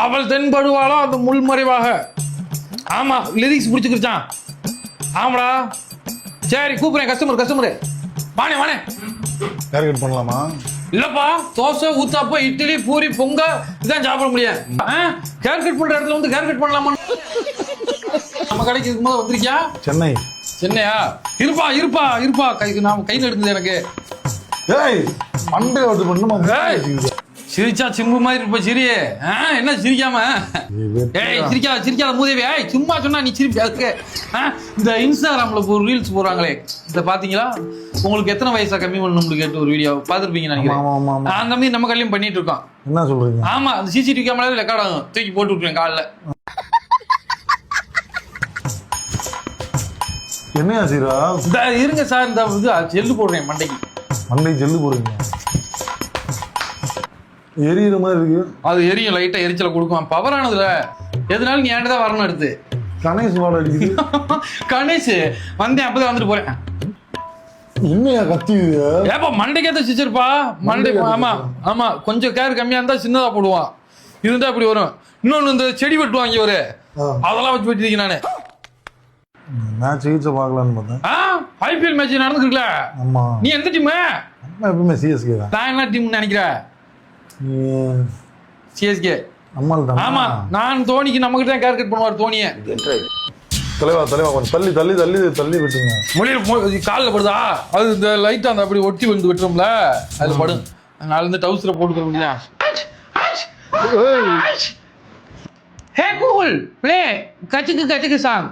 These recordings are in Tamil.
அவள் தென்படுவாளோ அந்த முள்மறைவாக. ஆமா லிரிக்ஸ் பிடிச்சிக்கிச்சான். ஆமாடா சரி கூப்பிடுறேன் கஸ்டமரு வாணே ஹேர் கட் பண்ணலாமா? இல்லப்பா தோசை ஊத்தாப்பா இட்லி பூரி பொங்க இதான் சாப்பிட முடியும். ஹேர் கட் பண்ற இடத்துல வந்து ஹேர் கட் பண்ணலாமா? நம்ம கடைக்கு இருக்கும்போது வந்திருக்கியா? சென்னையா? இருப்பா நான் கையில் எடுத்தது எனக்கு. ஏய் மண்டே வந்து பண்ணுமா? சிரிச்சா சிம்பு மாதிரி இருப்ப சிரி. என்ன சிரிக்காம? ஏய் சிரிக்காத மூதேவி. ஏய் சும்மா சொன்னா நீ சிரிப்பி. அதுக்கு இந்த இன்ஸ்டாகிராம்ல ஒரு ரீல்ஸ் போடுறாங்களே இத பாத்தீங்களா? உங்களுக்கு எத்தனை வயசா கம்மி பண்ணணும்னு கேட்டு ஒரு வீடியோ பாத்துருப்பீங்க நினைக்கிறேன். அந்த மாதிரி நம்ம கல்யாணம் பண்ணிட்டு இருக்கோம். என்ன சொல்றீங்க? ஆமா அந்த சிசிடிவி கேமரால ரெக்கார்ட் ஆகும். தூக்கி போட்டு விட்டுருவேன் காலில். என்னையா சீரா? இருங்க சார் இந்த ஜெல்லு போடுறேன் மண்டைக்கு ஜெல்லு போடுறீங்க. எரியுற மாதிரி இருக்கு. அது எரியும் லைட்டா எரிச்சல கொடுக்கும். பவரானதுல எதனால நீ ஏன்டா வரணும் எடுத்து. கணேஷ் வாட அடிக்குது. கணேஷ் வந்தேன் அப்பதான் வந்துட்டு போறேன். இன்னையா கத்தியுது? ஏப்பா மண்டைக்கேத்த சிச்சிருப்பா மண்டை. ஆமா கொஞ்சம் கேர் கம்மியா இருந்தா சின்னதா போடுவான். இருந்தா அப்படி வரும். இன்னொன்னு இந்த செடி வெட்டுவாங்க ஒரு அதெல்லாம் வச்சு வெட்டிருக்கேன் நானு. நான் சிகிச்சை பார்க்கலான்னு பார்த்தேன். ஐபிஎல் மேட்ச் நடந்துருக்குல்ல. ஆமா நீ எந்த டீம்? எப்பவுமே சிஎஸ்கே தான். நான் என்ன டீம் நினைக்கிறேன்? சிஎஸ்கே. ஆமா நான் தோனிக்கு நம்ம கிட்ட கேர் கட் பண்ணுவார் தோனியை. தலைவா கொஞ்சம் தள்ளி விட்டுங்க. மொழியில் காலில் படுதா அது இந்த லைட்டா அந்த அப்படி ஒட்டி வந்து விட்டுரும்ல அதுல படும். அதனால இருந்து டவுசரை போட்டுக்க வேண்டியதான். ஹே கூகுள் ப்ளே கச்சுக்கு சாங்.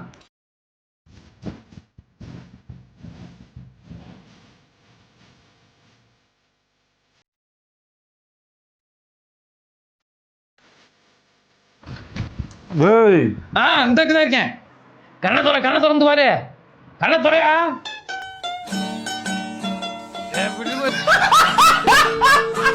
இந்த இருக்கேன். கண்ணை திறந்து பாரு. கண்ணை துறையா?